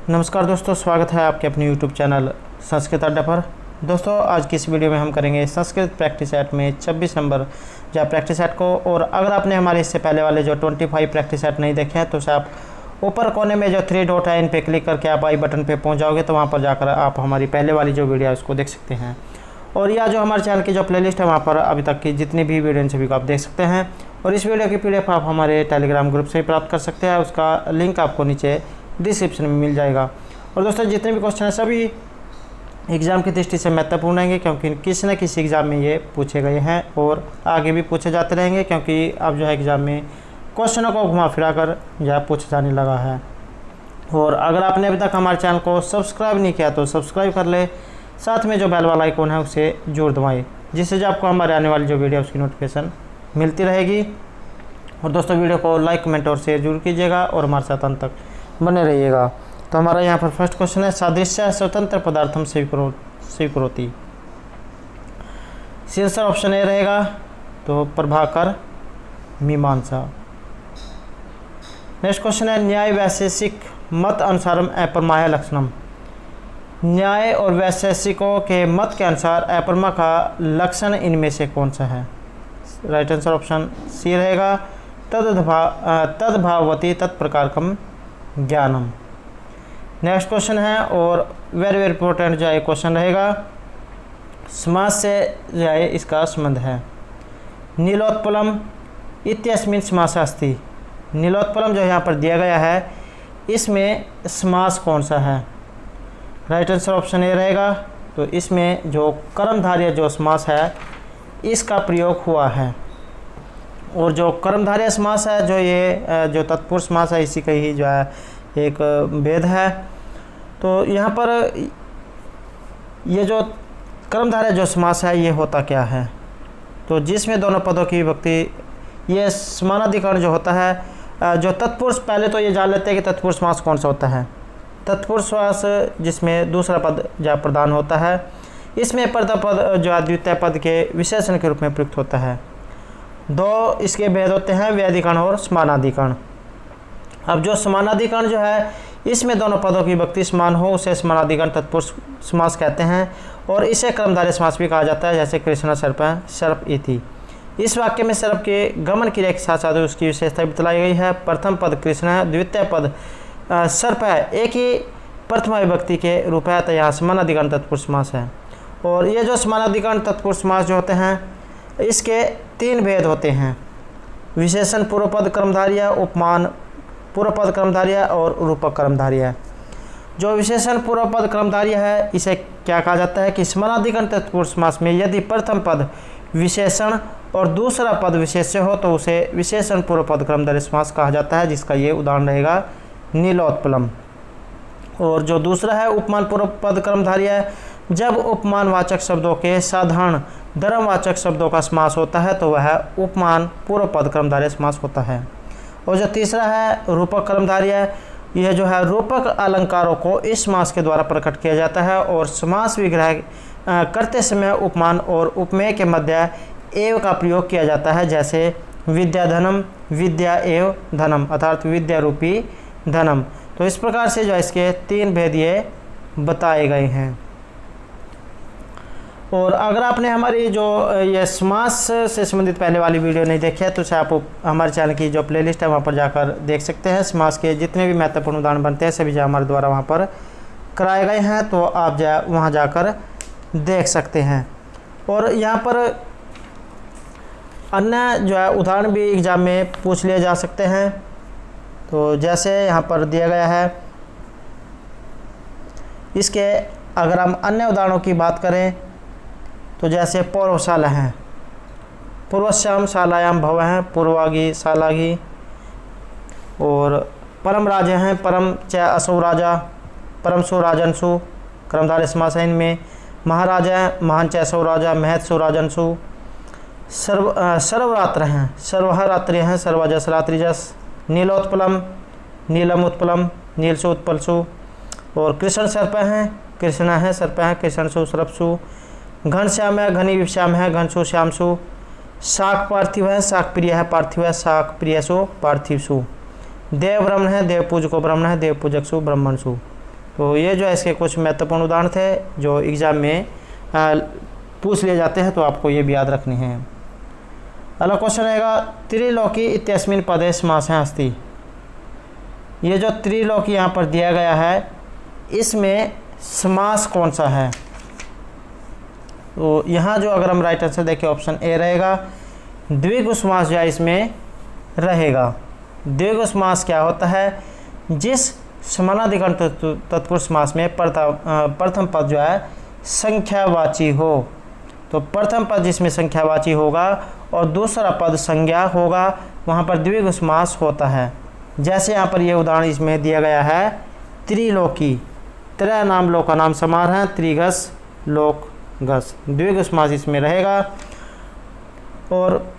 नमस्कार दोस्तों, स्वागत है आपके अपने YouTube चैनल संस्कृत अड्डा पर। दोस्तों, आज की इस वीडियो में हम करेंगे संस्कृत प्रैक्टिस सेट में 26 नंबर या प्रैक्टिस सेट को। और अगर आपने हमारे इससे पहले वाले जो 25 प्रैक्टिस सेट नहीं देखे हैं तो उसे आप ऊपर कोने में जो 3 डॉट है इन पे क्लिक करके आप आई बटन पे पहुंच जाओगे, तो वहां पर जाकर आप हमारी पहले वाली जो वीडियो है उसको देख सकते हैं। और या जो हमारे चैनल की जो प्लेलिस्ट है वहाँ पर अभी तक की जितनी भी वीडियो इन सभी को आप देख सकते हैं। और इस वीडियो की PDF आप हमारे टेलीग्राम ग्रुप से प्राप्त कर सकते हैं, उसका लिंक आपको नीचे डिस्क्रिप्शन में मिल जाएगा। और दोस्तों, जितने भी क्वेश्चन हैं सभी एग्ज़ाम की दृष्टि से महत्वपूर्ण रहेंगे, क्योंकि किसी न किसी एग्ज़ाम में ये पूछे गए हैं और आगे भी पूछे जाते रहेंगे, क्योंकि अब जो है एग्ज़ाम में क्वेश्चनों को घुमा फिरा कर जो पूछा जाने लगा है। और अगर आपने अभी तक हमारे चैनल को सब्सक्राइब नहीं किया तो सब्सक्राइब कर ले, साथ में जो बेल वाला आइकॉन है उसे जरूर दबाएं, जिससे जो आपको हमारे आने वाली जो वीडियो उसकी नोटिफिकेशन मिलती रहेगी। और दोस्तों, वीडियो को लाइक, कमेंट और शेयर जरूर कीजिएगा और हमारे साथ अंत तक बने रहिएगा। तो हमारा यहाँ पर फर्स्ट क्वेश्चन है, सादृश्य स्वतंत्र पदार्थम स्वीकरोति। आंसर ऑप्शन ए रहेगा, तो प्रभाकर मीमांसा। नेक्स्ट क्वेश्चन है, न्याय वैशेषिक मत अनुसारम अप्रमाय लक्षणम। न्याय और वैशेषिकों के मत के अनुसार अप्रमा का लक्षण इनमें से कौन सा है? राइट आंसर ऑप्शन सी रहेगा, तद्भावती तत्प्रकारकम ज्ञानम। नेक्स्ट क्वेश्चन है और वेरी वेरी इंपॉर्टेंट जो है क्वेश्चन रहेगा, समास से जो है इसका संबंध है। नीलोत्पलम इत्यस्मिन् समासः अस्ति। नीलोत्पलम जो यहाँ पर दिया गया है, इसमें समास कौन सा है? राइट आंसर ऑप्शन ए रहेगा, तो इसमें जो कर्मधारय जो समास है इसका प्रयोग हुआ है। और जो कर्मधारय समास है, जो ये जो तत्पुरुष समास है, इसी का ही जो है एक भेद है। तो यहाँ पर ये जो कर्मधारय जो समास है ये होता क्या है? तो जिसमें दोनों पदों की विभक्ति, ये समानाधिकरण जो होता है, जो तत्पुरुष, पहले तो ये जान लेते हैं कि तत्पुरुष समास कौन सा होता है। तत्पुरुष समास जिसमें दूसरा पद जो प्रधान होता है, इसमें प्रथम पद जो द्वितीय पद के विशेषण के रूप में प्रयुक्त होता है। दो इसके भेद होते हैं, व्याधिकरण और समानाधिकरण। अब जो समानाधिकरण जो है, इसमें दोनों पदों की विभक्ति समान हो उसे समानाधिकरण तत्पुरुष समास कहते हैं। और इसे कर्मधारय समास भी कहा जाता है, जैसे कृष्ण सर्प सर्प इति। इस वाक्य में सर्प के गमन क्रिया के साथ साथ उसकी विशेषता बतलाई गई है। प्रथम पद कृष्ण है, द्वितीय पद सर्प है, एक ही प्रथमा विभक्ति के रूप है, तो यहाँ समानाधिकरण तत्पुरुष समास है। और ये जो समानाधिकरण तत्पुरुष समास जो होते हैं, इसके 3 भेद होते हैं, विशेषण पूर्वपद कर्मधारय, उपमान पूर्वपद कर्मधारय और रूपक कर्मधारय। जो विशेषण पूर्वपद कर्मधारय है, इसे क्या कहा जाता है कि समानाधिकरण तत्पुरुष समास में यदि प्रथम पद विशेषण और दूसरा पद विशेष्य हो तो उसे विशेषण पूर्वपद कर्मधारय समास कहा जाता है, जिसका ये उदाहरण रहेगा नीलोत्पलम। और जो दूसरा है उपमान पूर्वपद कर्मधारय, जब उपमानवाचक शब्दों के साधारण धर्मवाचक शब्दों का समास होता है तो वह उपमान पूर्वपद कर्मधारय समास होता है। और जो तीसरा है रूपक कर्मधारय, यह जो है रूपक अलंकारों को इस समास के द्वारा प्रकट किया जाता है। और समास विग्रह करते समय उपमान और उपमेय के मध्य एव का प्रयोग किया जाता है, जैसे विद्याधनम, विद्या एव धनम, अर्थात विद्या रूपी धनम। तो इस प्रकार से जो इसके 3 भेद ये बताए गए हैं। और अगर आपने हमारी जो ये समास से संबंधित पहले वाली वीडियो नहीं देखी है तो उसे आप हमारे चैनल की जो प्लेलिस्ट है वहाँ पर जाकर देख सकते हैं। समास के जितने भी महत्वपूर्ण उदाहरण बनते हैं सभी जो हमारे द्वारा वहाँ पर कराए गए हैं, तो आप वहाँ जाकर देख सकते हैं। और यहाँ पर अन्य जो है उदाहरण भी एग्ज़ाम में पूछ लिए जा सकते हैं। तो जैसे यहाँ पर दिया गया है, इसके अगर हम अन्य उदाहरणों की बात करें तो जैसे पौरवशाला हैं, पूर्वश्याम शालायाम भव हैं, पूर्वागी शालागी। और परम राजा हैं, परम च असौ राजा, परम सु राजनसु, कर्मधारय समास है इनमें। महाराजा हैं, महान च असौ राजा, महत सु राजनसु। सर्वरात्र हैं, सर्वह रात्रि हैं, सर्वजस रात्रिजस। नीलोत्पलम, नीलम उत्पलम, नीलसु उत्पलसु। और कृष्ण सर्प हैं, कृष्ण है सर्प हैं, कृष्णसु सर्पसु। घनश्याम है, घनी विश्याम है, घनसु श्यामसु। शाक पार्थिव है, शाक प्रिय है, पार्थिव है, शाक प्रियसु पार्थिवसु। देव ब्राह्मण है, देव पूजको ब्राह्मण है, देव पूजकसु ब्राह्मणसु। तो ये जो है इसके कुछ महत्वपूर्ण उदाहरण थे जो एग्ज़ाम में पूछ लिए जाते हैं, तो आपको ये भी याद रखने हैं। अगला क्वेश्चन रहेगा त्रिलोकी इत्यस्मिन् पदे समासः अस्ति। ये जो त्रिलोकी यहाँ पर दिया गया है इसमें समास कौन सा है? तो यहाँ जो अगर हम राइट आंसर देखें ऑप्शन ए रहेगा, द्विगु समास जो है इसमें रहेगा। द्विगु समास क्या होता है? जिस समानाधिकरण तत्पुरुष समास में प्रथम पद जो है संख्यावाची हो, तो प्रथम पद जिसमें संख्यावाची होगा और दूसरा पद संज्ञा होगा वहाँ पर द्विगु समास होता है। जैसे यहाँ पर ये उदाहरण इसमें दिया गया है त्रिलोकी, त्रय नाम लोक का नाम समार है, त्रिगस लोक गस, द्विगु समास इसमें रहेगा। और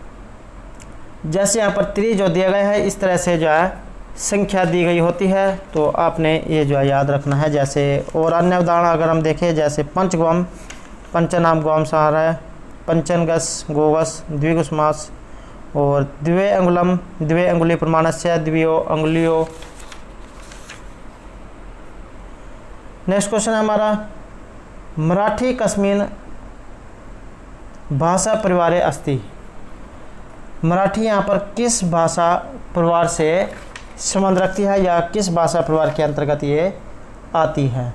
जैसे यहाँ पर त्रि जो दिया गया है इस तरह से जो है संख्या दी गई होती है, तो आपने ये जो है याद रखना है। जैसे और अन्य उदाहरण अगर हम देखें जैसे पंचगोम, पंचनाम गोम सहार है, पंचनगस गोवस द्विगु समास, और द्वे अंगुलम द्वे अंगुली प्रमाणस्य द्वियो अंगुलियो। नेक्स्ट क्वेश्चन है हमारा मराठी कस्मिन भाषा परिवारे अस्ति। मराठी यहाँ पर किस भाषा परिवार से संबंध रखती है या किस भाषा परिवार के अंतर्गत ये आती है?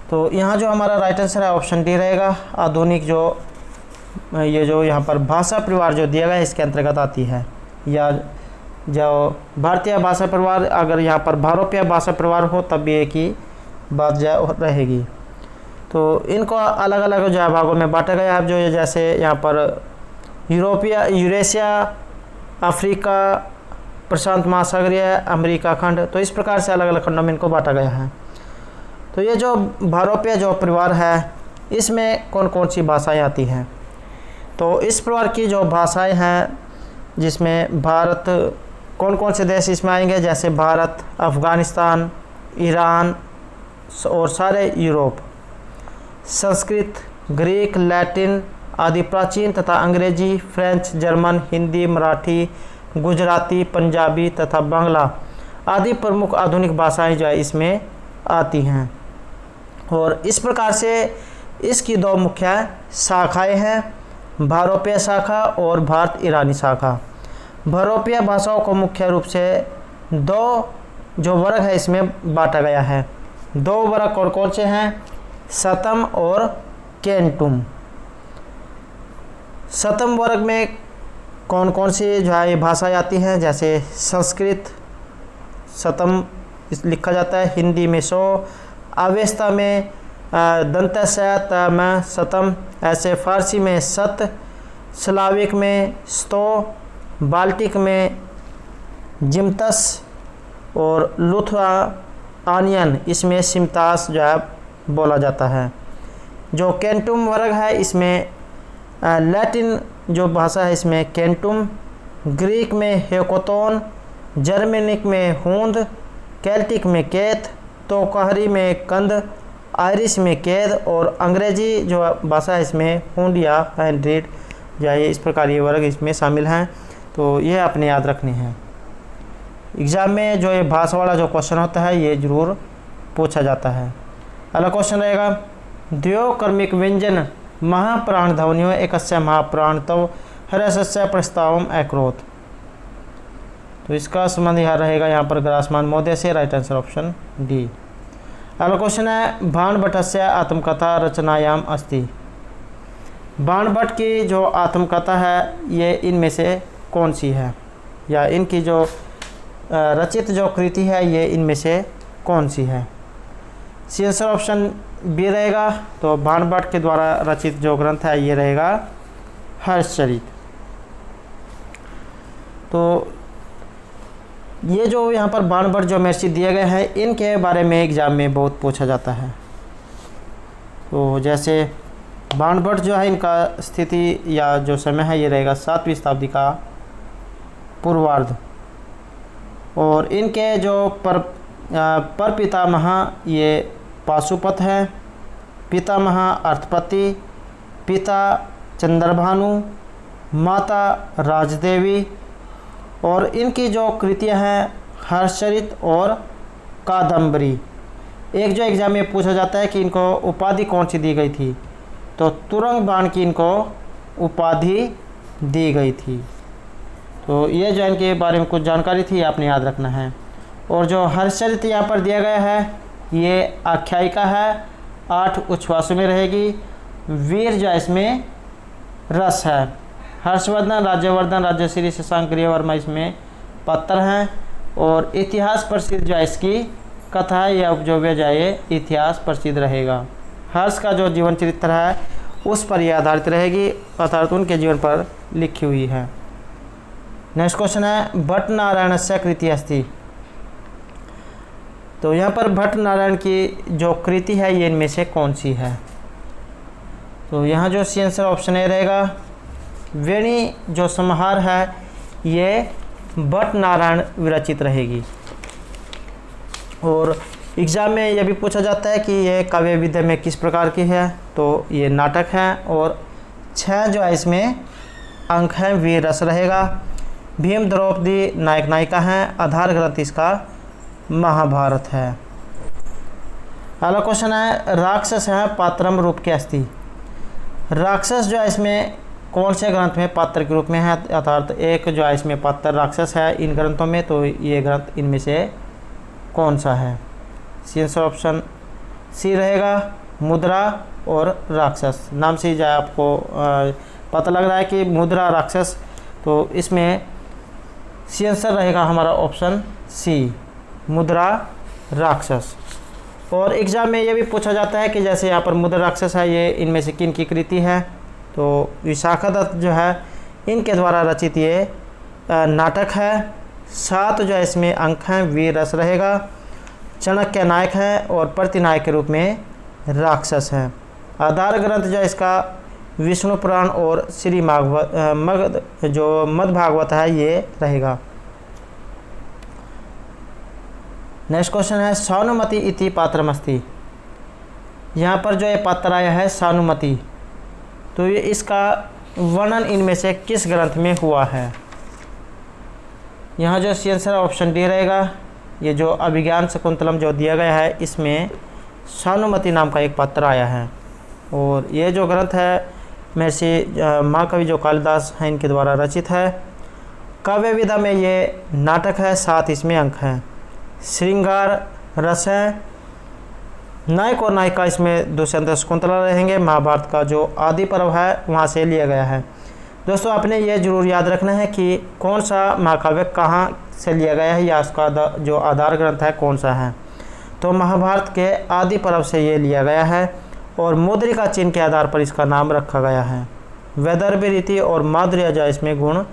तो यहाँ जो हमारा राइट आंसर है ऑप्शन डी रहेगा। आधुनिक जो ये जो यहाँ पर भाषा परिवार जो दिया गया है इसके अंतर्गत आती है, या जो भारतीय भाषा परिवार अगर यहाँ पर भारोपीय भाषा परिवार हो तब भी एक ही बात जो रहेगी। तो इनको अलग अलग जो भागों में बांटा गया है, जो ये जैसे यहाँ पर यूरेशिया, अफ्रीका, प्रशांत महासागरीय, अमेरिका खंड, तो इस प्रकार से अलग अलग खंडों में इनको बांटा गया है। तो ये जो भारोपीय जो परिवार है इसमें कौन कौन सी भाषाएं आती हैं? तो इस परिवार की जो भाषाएं हैं जिसमें भारत, कौन कौन से देश इसमें आएंगे? जैसे भारत, अफ़गानिस्तान, ईरान और सारे यूरोप। संस्कृत, ग्रीक, लैटिन आदि प्राचीन तथा अंग्रेजी, फ्रेंच, जर्मन, हिंदी, मराठी, गुजराती, पंजाबी तथा बांग्ला आदि प्रमुख आधुनिक भाषाएं जो है इसमें आती हैं। और इस प्रकार से इसकी दो मुख्य शाखाएं हैं, भारोपीय शाखा और भारत ईरानी शाखा। भारोपीय भाषाओं को मुख्य रूप से दो जो वर्ग है इसमें बांटा गया है। दो वर्ग कौन कौन से हैं? शतम और केंटुम। शतम वर्ग में कौन कौन सी जो है भाषाएं आती हैं? जैसे संस्कृत शतम लिखा जाता है, हिंदी में 100, अवेस्ता में दंतस्य में शतम, ऐसे फारसी में शत, स्लाविक में 100, बाल्टिक में जिम्तस और लुथुआनियन इसमें सिमतास जो है बोला जाता है। जो केंटुम वर्ग है इसमें लैटिन जो भाषा है इसमें केंटुम, ग्रीक में हेकोतोन, जर्मेनिक में हूंद, केल्टिक में केत, तोकहरी में कंद, आयरिश में केद, और अंग्रेजी जो भाषा है इसमें हूंड या हैंड्रीड जो है इस प्रकार ये वर्ग इसमें शामिल हैं। तो ये अपने याद रखने हैं। एग्ज़ाम में जो ये भाषा वाला जो क्वेश्चन होता है ये ज़रूर पूछा जाता है। अगला क्वेश्चन रहेगा द्व्योकर्मिक व्यंजन महाप्राण ध्वनियों एकस्य महाप्राण तव हरसस्य प्रस्तावम अकरोत्। तो इसका संबंध यहाँ रहेगा यहाँ पर ग्रासमान महोदय से। Right answer option D. अगला क्वेश्चन है भाणभट्टस्य आत्मकथा रचनायाम अस्ति। भाणभट्ट की जो आत्मकथा है ये इनमें से कौन सी है, या इनकी जो रचित जो कृति है ये इनमें से कौन सी है? सी आंसर ऑप्शन बी रहेगा। तो भाणभट्ट के द्वारा रचित जो ग्रंथ है ये रहेगा हर्षचरित। तो ये जो यहाँ पर भाणभट्ट जो महर्षि दिए गए हैं इनके बारे में एग्जाम में बहुत पूछा जाता है। तो जैसे भाणभट्ट जो है इनका स्थिति या जो समय है ये रहेगा 7वीं शताब्दी का पूर्वार्ध, और इनके जो पर पितामह ये पाशुपत है, पितामह अर्थपति, पिता चंद्रभानु, माता राजदेवी, और इनकी जो कृतियाँ हैं हर्षचरित और कादम्बरी। एक जो एग्जाम में पूछा जाता है कि इनको उपाधि कौन सी दी गई थी, तो तुरंग बाण की इनको उपाधि दी गई थी। तो ये जो इनके बारे में कुछ जानकारी थी आपने याद रखना है। और जो हर्षचरित यहाँ पर दिया गया है ये आख्यायिका है, 8 उच्छ्वासों में रहेगी। वीर जो है इसमें रस है। हर्षवर्धन, राज्यवर्धन, राजश्री, शशांक, गृहवर्मा इसमें पात्र हैं। और इतिहास प्रसिद्ध जो है इसकी कथा है या उपजोव्य जो है ये इतिहास प्रसिद्ध रहेगा। हर्ष का जो जीवन चरित्र है उस पर यह आधारित रहेगी, अर्थात उनके जीवन पर लिखी हुई है। नेक्स्ट क्वेश्चन है भट्ट नारायणस्य कृति अस्ति। तो यहाँ पर भट्ट नारायण की जो कृति है ये इनमें से कौन सी है? तो यहाँ जो सी आंसर ऑप्शन ए रहेगा। वेणी जो समाहार है ये भट्ट नारायण विरचित रहेगी। और एग्ज़ाम में यह भी पूछा जाता है कि ये काव्य विद्या में किस प्रकार की है, तो ये नाटक है। और 6 जो है इसमें अंक हैं, वीर रस रहेगा। भीम द्रौपदी नायक नायिका हैं। आधार ग्रंथ इसका महाभारत है। अगला क्वेश्चन है राक्षस है पात्रम रूप के अस्ति। राक्षस जो है इसमें कौन से ग्रंथ में पात्र के रूप में है, अर्थात एक जो है इसमें पात्र राक्षस है इन ग्रंथों में, तो ये ग्रंथ इनमें से कौन सा है? सी आंसर ऑप्शन सी रहेगा, मुद्रा और राक्षस। नाम से जो है आपको पता लग रहा है कि मुद्रा राक्षस, तो इसमें सी आंसर रहेगा हमारा ऑप्शन सी, मुद्रा राक्षस। और एग्ज़ाम में ये भी पूछा जाता है कि जैसे यहाँ पर मुद्रा राक्षस है ये इनमें से किन की कृति है, तो विशाखा दत्त जो है इनके द्वारा रचित ये नाटक है। 7 जो है इसमें अंक हैं, वीर रस रहेगा। चाणक्य नायक है और प्रतिनायक के रूप में राक्षस हैं। आधार ग्रंथ जो है इसका विष्णु पुराण और श्री जो मद भागवत है ये रहेगा। नेक्स्ट क्वेश्चन है सानुमति इति पात्रमस्ति। यहाँ पर जो ये पात्र आया है सानुमति, तो ये इसका वर्णन इनमें से किस ग्रंथ में हुआ है? यहाँ जो सी आंसर ऑप्शन डी रहेगा। ये जो अभिज्ञान शकुंतलम जो दिया गया है इसमें सानुमति नाम का एक पात्र आया है। और ये जो ग्रंथ है महर्षि महाकवि जो कालिदास हैं इनके द्वारा रचित है। काव्य विधा में ये नाटक है, 7 इसमें अंक हैं। श्रृंगार रस है। नायक और नायिका इसमें दुष्यंत शकुंतला रहेंगे। महाभारत का जो आदि पर्व है वहाँ से लिया गया है। दोस्तों आपने ये जरूर याद रखना है कि कौन सा महाकाव्य कहाँ से लिया गया है या उसका जो आधार ग्रंथ है कौन सा है। तो महाभारत के आदि पर्व से ये लिया गया है और मुद्रिका चिन्ह के आधार पर इसका नाम रखा गया है। वैदर्भी रीति और माधुर्य जो इसमें गुण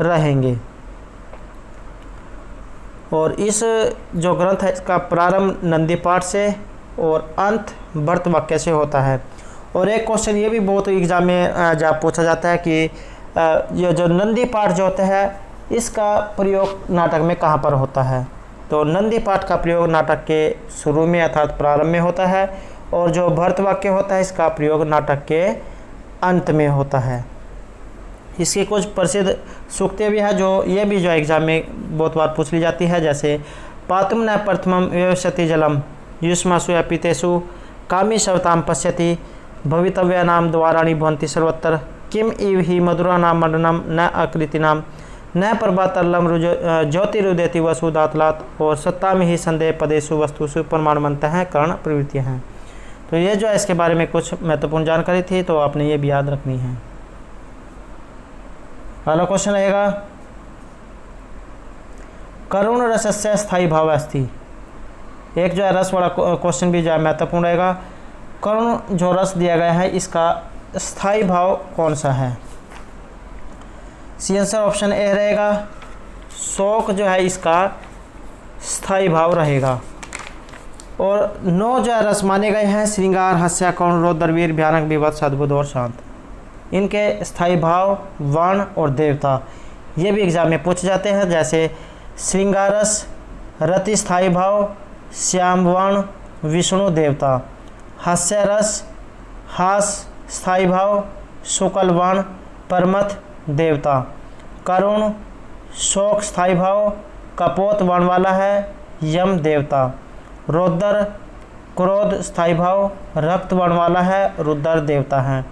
रहेंगे। और इस जो ग्रंथ है इसका प्रारंभ नंदी पाठ से और अंत भरत वाक्य से होता है। और एक क्वेश्चन ये भी बहुत एग्जाम में जब पूछा जाता है कि ये जो नंदी पाठ जो होता है इसका प्रयोग नाटक में कहाँ पर होता है? तो नंदी पाठ का प्रयोग नाटक के शुरू में अर्थात प्रारंभ में होता है और जो भरत वाक्य होता है इसका प्रयोग नाटक के अंत में होता है। इसकी कुछ प्रसिद्ध सूक्तें भी हैं जो ये भी जो एग्जाम में बहुत बार पूछ ली जाती है, जैसे पातुम न प्रथमम व्यवसति जलम युष्मासु या पीतेषु कामी सवताम पश्यति भवितव्या नाम द्वाराणि भवन्ति सर्वत्र किम इव ही मधुरा नाम मंडनम न आकृति नाम न प्रभातरलम ज्योतिरुदेति वसुदातलात और सत्ता में ही संदेह पदेशु वस्तुषु प्रमाणवंत हैं कर्ण प्रवृत्तियाँ हैं। तो ये जो है इसके बारे में कुछ महत्वपूर्ण जानकारी थी, तो आपने ये भी याद रखनी है। अगला क्वेश्चन रहेगा करुण रसस्य स्थायी भाव अस्ति। एक जो है रस वाला क्वेश्चन भी जो है महत्वपूर्ण रहेगा। करुण जो रस दिया गया है इसका स्थायी भाव कौन सा है? सी आंसर ऑप्शन ए रहेगा। शोक जो है इसका स्थायी भाव रहेगा। और 9 जो है रस माने गए हैं श्रृंगार, हास्य, करुण, रौद्र, वीर, भयानक, विभत्स, अद्भुत और शांत। इनके स्थायी भाव वर्ण और देवता ये भी एग्जाम में पूछे जाते हैं, जैसे श्रृंगारस रति स्थायी भाव, श्याम वर्ण, विष्णु देवता। हास्य रस हास स्थायी भाव, शुक्ल वर्ण, परमथ देवता। करुण शोक स्थायी भाव, कपोत वर्ण वाला है, यम देवता। रौद्र क्रोध स्थायी भाव, रक्त वर्ण वाला है, रुद्र देवता है।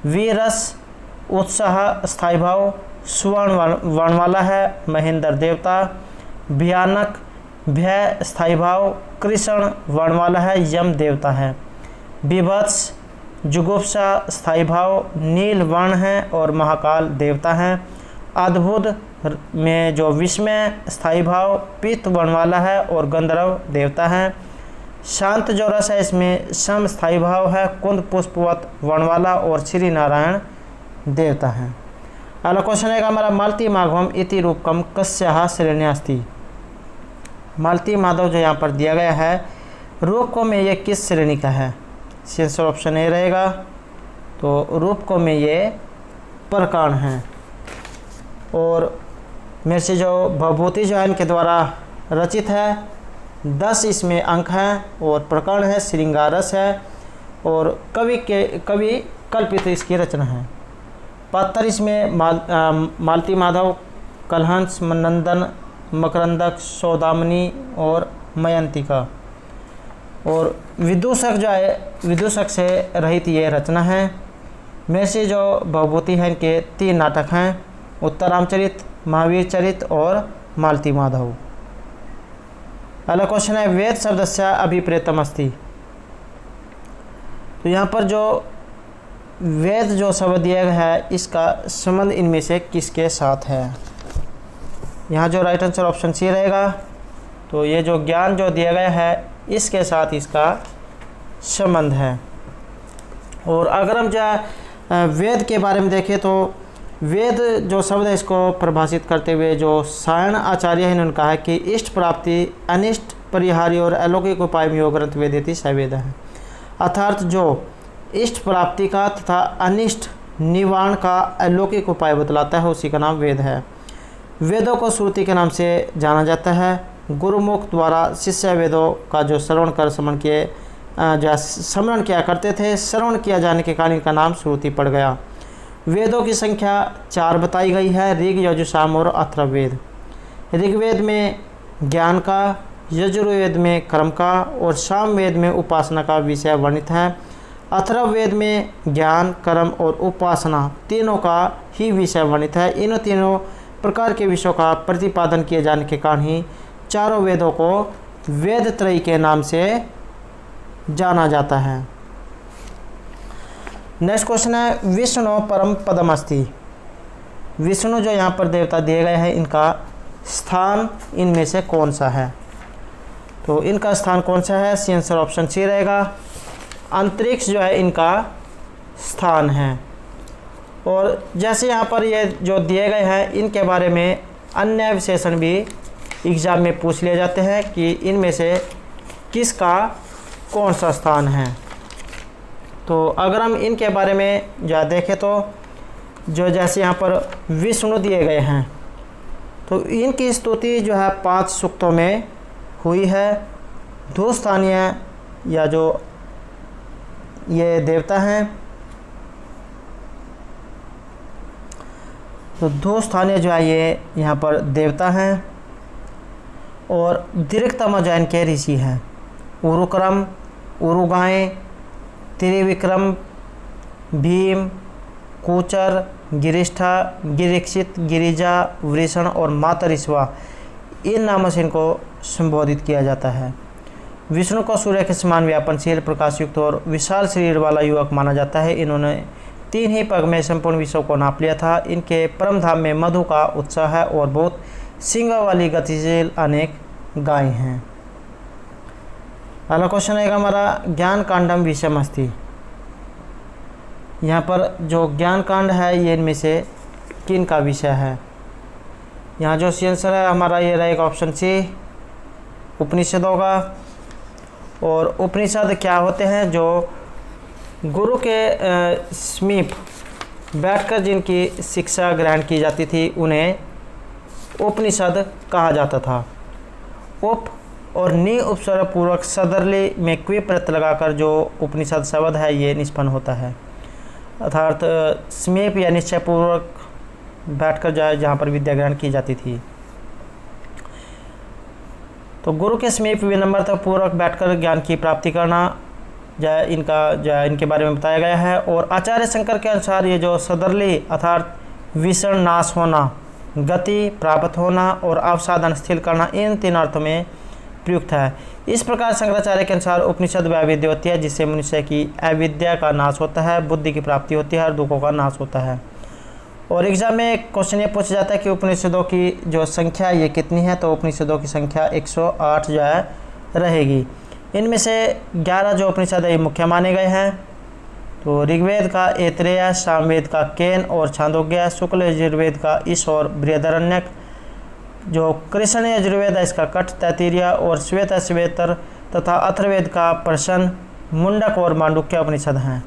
वीरस उत्साह स्थायी भाव, सुवर्ण वर्ण वाला है, महेंद्र देवता। भयानक भय स्थायी भाव, कृष्ण वर्ण वाला है, यम देवता है। विभत्स जुगुप्सा स्थायी भाव, नील वर्ण है और महाकाल देवता है। अद्भुत में जो विस्मय स्थायी भाव, पित्त वर्ण वाला है और गंधर्व देवता है। शांत जो रस है इसमें सम स्थायी भाव है, कुंद पुष्पवत वर्ण वाला और श्री नारायण देवता है। अगला क्वेश्चन है हमारा मालती माघवम इति रूपकम कस्याः श्रेण्यास्ति। मालती माधव जो यहाँ पर दिया गया है रूपकों में ये किस श्रेणी का है? आंसर ऑप्शन ए रहेगा। तो रूपकों में ये प्रकरण है और मेरे से जो भवभूति जो है इनके द्वारा रचित है, 10 इसमें अंक हैं और प्रकरण है, श्रृंगारस है और कवि कल्पित इसकी रचना है। 72 इसमें मालती माधव, कलहंस, नंदन, मकरंदक, सौदामिनी और मयंतिका। और विदूषक जो है विदूषक से रहित ये रचना है। मेरे से जो भवभूति है इनके 3 नाटक हैं, उत्तरामचरित, महावीर चरित और मालती माधव। अगला क्वेश्चन है वेद शब्दस्य अभिप्रेतम अस्ति। तो यहाँ पर जो वेद जो शब्द दिया गया है इसका संबंध इनमें से किसके साथ है? यहाँ जो राइट आंसर ऑप्शन सी रहेगा। तो ये जो ज्ञान जो दिया गया है इसके साथ इसका संबंध है। और अगर हम जो वेद के बारे में देखें तो वेद जो शब्द है इसको परिभाषित करते हुए जो सायण आचार्य है इन्होंने कहा है कि इष्ट प्राप्ति, अनिष्ट परिहारी और अलौकिक उपाय में योग ग्रंथ वेदेति स वेद है। अर्थात जो इष्ट प्राप्ति का तथा अनिष्ट निवारण का अलौकिक उपाय बतलाता है उसी का नाम वेद है। वेदों को श्रुति के नाम से जाना जाता है। गुरुमुख द्वारा शिष्य वेदों का जो श्रवण कर स्मरण किया करते थे, श्रवण किया जाने के कारण इनका नाम श्रुति पड़ गया। वेदों की संख्या 4 बताई गई है, ऋग, यजुः, साम और अथर्ववेद। ऋग्वेद में ज्ञान का, यजुर्वेद में कर्म का और सामवेद में उपासना का विषय वर्णित है। अथर्ववेद में ज्ञान, कर्म और उपासना तीनों का ही विषय वर्णित है। इन तीनों प्रकार के विषयों का प्रतिपादन किए जाने के कारण ही चारों वेदों को वेद त्रयी के नाम से जाना जाता है। नेक्स्ट क्वेश्चन है विष्णु परम पदम अस्ति। विष्णु जो यहाँ पर देवता दिए गए हैं इनका स्थान इनमें से कौन सा है? तो इनका स्थान कौन सा है? आंसर ऑप्शन सी रहेगा। अंतरिक्ष जो है इनका स्थान है। और जैसे यहाँ पर ये जो दिए गए हैं इनके बारे में अन्य विशेषण भी एग्जाम में पूछ लिए जाते हैं कि इनमें से किसका कौन सा स्थान है। तो अगर हम इनके बारे में जो देखें तो जो जैसे यहाँ पर विष्णु दिए गए हैं तो इनकी स्तुति जो है 5 सूक्तों में हुई है। दो स्थानीय या जो ये देवता हैं तो 2 स्थानीय जो है ये यहाँ पर देवता हैं और दीर्घतम जो इनके ऋषि हैं। उरुक्रम, उरुगाएँ, त्रिविक्रम, भीम, कूचर, गिरिष्ठा, गिरिक्षित, गिरिजा, वृषण और मातरिश्वा इन नामों से इनको संबोधित किया जाता है। विष्णु को सूर्य के समान व्यापनशील, प्रकाशयुक्त और विशाल शरीर वाला युवक माना जाता है। इन्होंने 3 ही पग में संपूर्ण विश्व को नाप लिया था। इनके परम धाम में मधु का उत्साह है और बहुत सिंगों वाली गतिशील अनेक गाय हैं। अगला क्वेश्चन है हमारा ज्ञान कांडम विषम अस्ति। यहाँ पर जो ज्ञान कांड है ये इनमें से किन का विषय है? यहाँ जो आंसर है हमारा ये रहेगा ऑप्शन सी, उपनिषदों का। और उपनिषद क्या होते हैं? जो गुरु के समीप बैठकर जिनकी शिक्षा ग्रहण की जाती थी उन्हें उपनिषद कहा जाता था। उप और नि उपसर्ग पूर्वक सदरली में क्वी प्रत्यय लगाकर जो उपनिषद शब्द है ये निष्पन्न होता है। अर्थात समीप या निश्चय पूर्वक बैठकर जहाँ पर विद्या ग्रहण की जाती थी। तो गुरु के समीप विनम्रता पूर्वक बैठकर ज्ञान की प्राप्ति करना इनके बारे में बताया गया है। और आचार्य शंकर के अनुसार ये जो सदरली अर्थात विषण नाश होना, गति प्राप्त होना और अवसाधन स्थिर करना, इन 3 अर्थों में प्रयुक्त है। इस प्रकार शंकराचार्य के अनुसार उपनिषद वह विद्या होती है जिससे मनुष्य की अविद्या का नाश होता है, बुद्धि की प्राप्ति होती है और दुखों का नाश होता है। और एग्जाम में क्वेश्चन ये पूछा जाता है कि उपनिषदों की जो संख्या ये कितनी है, तो उपनिषदों की संख्या 108 जो है रहेगी। इनमें से 11 जो उपनिषद है ये मुख्य माने गए हैं। तो ऋग्वेद का ऐतरेय, सामवेद का केन और छांदोग्य, शुक्ल यजुर्वेद का ईश और बृहदारण्यक, जो कृष्ण यजुर्वेद है इसका कठ, तैत्तिरीय और श्वेत श्वेतर तथा अथर्ववेद का प्रश्न, मुंडक और मांडुक्य उपनिषद हैं।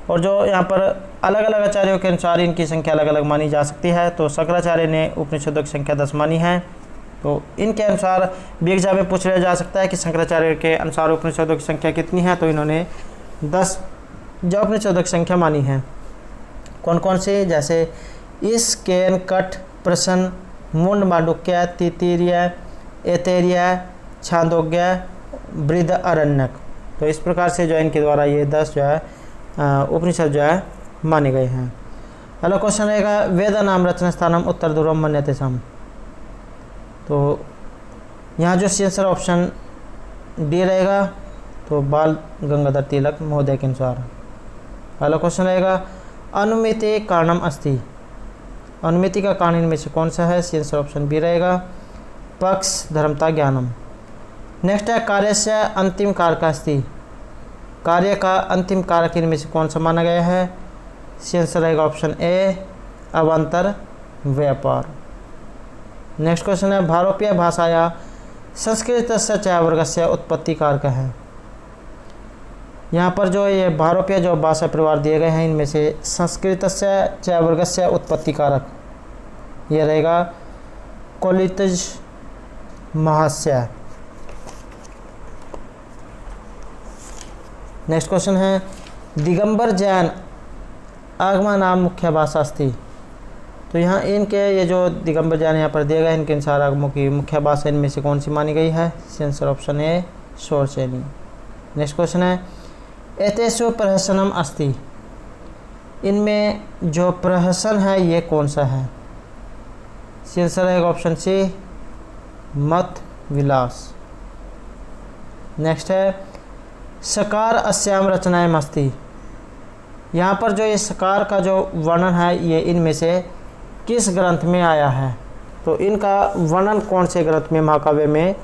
और जो यहाँ पर अलग अलग आचार्यों के अनुसार इनकी संख्या अलग अलग मानी जा सकती है। तो शंकराचार्य ने उपनिषदों की संख्या 10 मानी है। तो इनके अनुसार भी एग्जाम में पूछ लिया जा सकता है कि शंकराचार्य के अनुसार उपनिषदों की संख्या कितनी है, तो इन्होंने 10 जो उपनिषदों की संख्या मानी है। कौन कौन से, जैसे इस, केन, कठ, प्रश्न, मुंड, मांडुक्य, तैत्तिरीय, ऐतरेय, छांदोग्य, बृहदारण्यक। तो इस प्रकार से जो है इनके द्वारा ये 10 जो है उपनिषद जो है माने गए हैं। अगला क्वेश्चन रहेगा वेदानाम रचना स्थानम उत्तर ध्रुवम मन्यते सम। तो यहाँ जो आंसर ऑप्शन डी रहेगा, तो बाल गंगाधर तिलक महोदय के अनुसार। अगला क्वेश्चन रहेगा अनुमिति कारणम अस्ति। अनुमिति का कारण इनमें से कौन सा है, आंसर ऑप्शन बी रहेगा, पक्ष धर्मता ज्ञानम। नेक्स्ट है कार्य से अंतिम कारक अस्ति। कार्य का अंतिम कारक इनमें से कौन सा माना गया है, आंसर रहेगा ऑप्शन ए, अवान्तर व्यापार। नेक्स्ट क्वेश्चन है भारोपीय भाषाया संस्कृत से च वर्ग से उत्पत्ति कारक है। यहाँ पर जो ये भारोपीय जो भाषा परिवार दिए गए हैं इनमें से संस्कृत से च वर्ग से उत्पत्ति कारक ये रहेगा कोलितज महास्य। नेक्स्ट क्वेश्चन है दिगंबर जैन आगमा नाम मुख्य भाषा अस्ति। तो यहाँ इनके ये जो दिगंबर जैन यहाँ पर दिए गए इनके अनुसार आगमों की मुख्य भाषा इनमें से कौन सी मानी गई है, answer option A, Shauraseni. Next question है एतेषु प्रहसनम अस्ति। इनमें जो प्रहसन है ये कौन सा है, आंसर रहेगा ऑप्शन सी, मत विलास। नेक्स्ट है सकार अस्याम रचनाएं अस्ति। यहाँ पर जो ये सकार का जो वर्णन है ये इनमें से किस ग्रंथ में आया है, तो इनका वर्णन कौन से ग्रंथ में, महाकाव्य में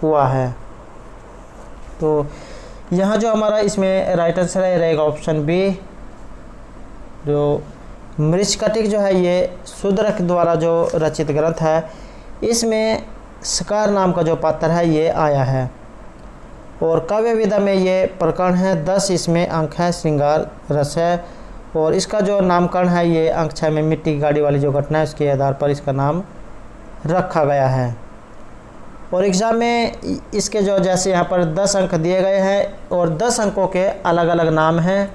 हुआ है। तो यहाँ जो हमारा इसमें राइट आंसर है रहेगा ऑप्शन बी, जो मृच्छकटिक जो है ये शूद्र के द्वारा जो रचित ग्रंथ है इसमें सकार नाम का जो पात्र है ये आया है। और काव्य विधा में ये प्रकरण है, 10 इसमें अंक है, श्रृंगार रस है। और इसका जो नामकरण है ये अंक 6 में मिट्टी की गाड़ी वाली जो घटना है उसके आधार पर इसका नाम रखा गया है। और एग्ज़ाम में इसके जो जैसे यहाँ पर 10 अंक दिए गए हैं और 10 अंकों के अलग अलग नाम हैं,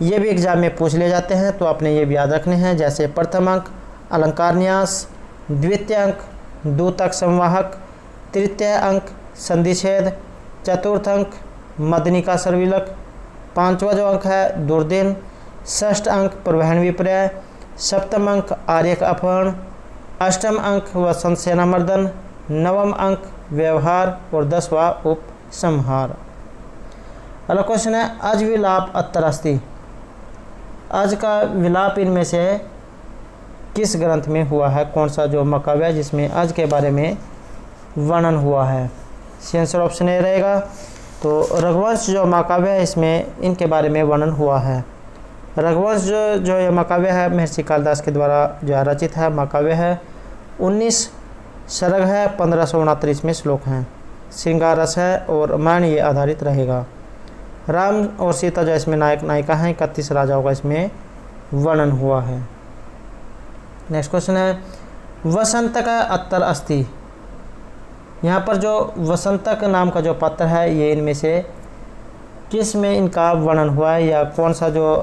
ये भी एग्ज़ाम में पूछ ले जाते हैं, तो आपने ये भी याद रखने हैं। जैसे प्रथम अंक अलंकार न्यास, द्वितीय अंक दूतक संवाहक, तृतीय अंक संधिछेद, चतुर्थ अंक मदनिका सर्विलक, 5वां जो अंक है दुर्दिन, षष्ठ अंक प्रवहन विपर्य, सप्तम अंक आर्यक अपहरण, अष्टम अंक वसंत सेना मर्दन, नवम अंक व्यवहार और 10वां उपसंहार। अगला क्वेश्चन है अज विलाप अत्तर अस्ति। अज का विलाप इनमें से किस ग्रंथ में हुआ है, कौन सा जो महाकाव्य है जिसमें अज के बारे में वर्णन हुआ है, आंसर ऑप्शन ए रहेगा। तो रघुवंश जो महाकाव्य है इसमें इनके बारे में वर्णन हुआ है। रघुवंश जो ये महाकाव्य है महर्षि कालिदास के द्वारा जो रचित है महाकाव्य है, 19 सर्ग है, 1569 में श्लोक हैं, श्रृंगार रस है और रामायण ये आधारित रहेगा। राम और सीता जो इसमें नायक नायिका हैं, 31 राजाओं का इसमें वर्णन हुआ है। नेक्स्ट क्वेश्चन है वसंत का अत्तर अस्ति। यहाँ पर जो वसंतक नाम का जो पात्र है ये इनमें से किस में इनका वर्णन हुआ है, या कौन सा जो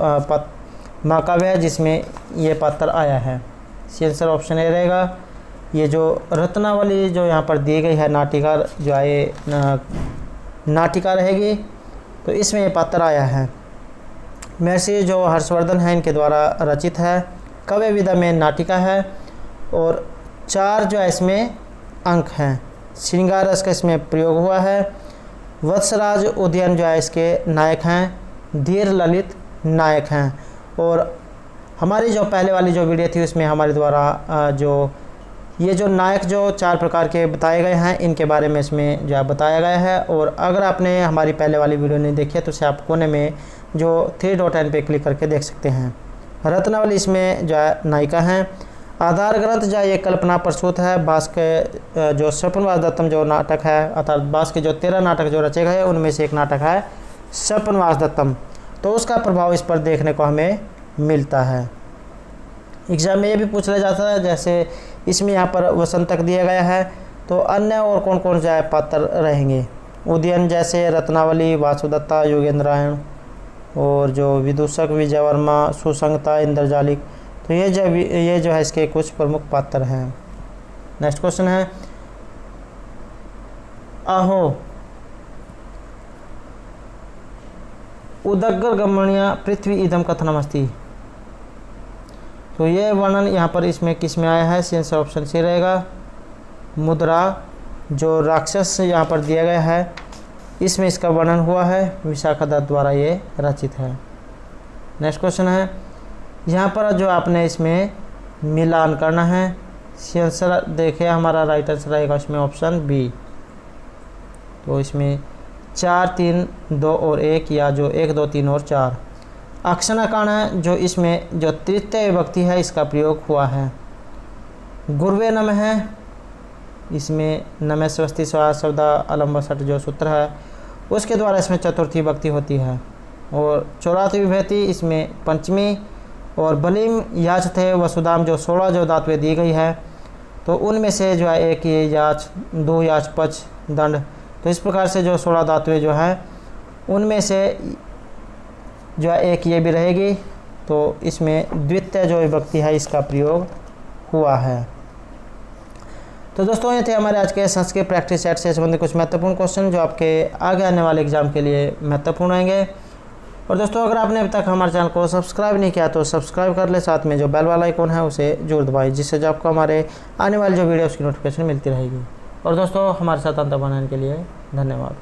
महाकाव्य है जिसमें ये पात्र आया है, आंसर ऑप्शन ए रहेगा ये जो रत्नावली जो यहाँ पर दी गई है नाटिका जो है नाटिका रहेगी, तो इसमें ये पात्र आया है। महर्षि जो हर्षवर्धन है इनके द्वारा रचित है। काव्य विधा में नाटिका है और 4 जो है इसमें अंक हैं। श्रृंगार रस का इसमें प्रयोग हुआ है। वत्सराज उदयन जो है इसके नायक हैं। धीर ललित नायक हैं। और हमारी जो पहले वाली जो वीडियो थी उसमें हमारे द्वारा जो ये जो नायक जो 4 प्रकार के बताए गए हैं इनके बारे में इसमें जो है बताया गया है। और अगर आपने हमारी पहले वाली वीडियो नहीं देखी है तो उसे आप कोने में जो 3 डॉट एन पे क्लिक करके देख सकते हैं। रत्नावली इसमें जो है नायिका हैं। आधार ग्रंथ जो है ये कल्पना प्रसूत है। बास के जो स्वप्नवास दत्तम जो नाटक है, अर्थात बास के जो 13 नाटक जो रचे गए उनमें से एक नाटक है स्वप्नवास दत्तम, तो उसका प्रभाव इस पर देखने को हमें मिलता है। एग्जाम में ये भी पूछ लिया जाता है, जैसे इसमें यहाँ पर वसंतक दिया गया है, तो अन्य और कौन कौन से पात्र रहेंगे। उदयन जैसे रत्नावली, वासुदत्ता, योगेंद्रायण और जो विदूषक विजय वर्मा, सुसंगता, इंद्रजालिक, तो ये जो है इसके कुछ प्रमुख पात्र हैं। नेक्स्ट क्वेश्चन है आहो उदग्र गमणीय पृथ्वी इदम कथनमस्ति, तो ये वर्णन यहाँ पर इसमें किस में आया है। आंसर ऑप्शन सी रहेगा। मुद्रा जो राक्षस यहाँ पर दिया गया है इसमें इसका वर्णन हुआ है। विशाखा दत्त द्वारा ये रचित है। नेक्स्ट क्वेश्चन है यहाँ पर जो आपने इसमें मिलान करना है। आंसर देखिए हमारा राइट आंसर रहेगा इसमें ऑप्शन बी। तो इसमें 4, 3, 2 और 1 या जो 1, 2, 3 और 4 अक्षनाकाण है जो इसमें जो तृतीय विभक्ति है इसका प्रयोग हुआ है। गुर्वे नम है, इसमें नमे स्वस्ति स्वा शब्द अलम्ब सट जो सूत्र है उसके द्वारा इसमें चतुर्थी विभक्ति होती है। और चौरार्थी विभक्ति इसमें पंचमी। और बलिम याच थे वसुदाम जो 16 जो धातुएं दी गई है, तो उनमें से जो है एक ये याच, 2 याच, पच, दंड, तो इस प्रकार से जो 16 धातुएं जो हैं उनमें से जो है एक ये भी रहेगी। तो इसमें द्वितीय जो विभक्ति है इसका प्रयोग हुआ है। तो दोस्तों ये थे हमारे आज के संस्कृत प्रैक्टिस सेट से संबंधित कुछ महत्वपूर्ण क्वेश्चन जो आपके आगे आने वाले एग्जाम के लिए महत्वपूर्ण रहेंगे। और दोस्तों अगर आपने अभी तक हमारे चैनल को सब्सक्राइब नहीं किया तो सब्सक्राइब कर ले, साथ में जो बेल वाला आइकॉन है उसे जरूर दबाएं, जिससे जो आपको हमारे आने वाली जो वीडियोस की नोटिफिकेशन मिलती रहेगी। और दोस्तों हमारे साथ अंत बनाने के लिए धन्यवाद।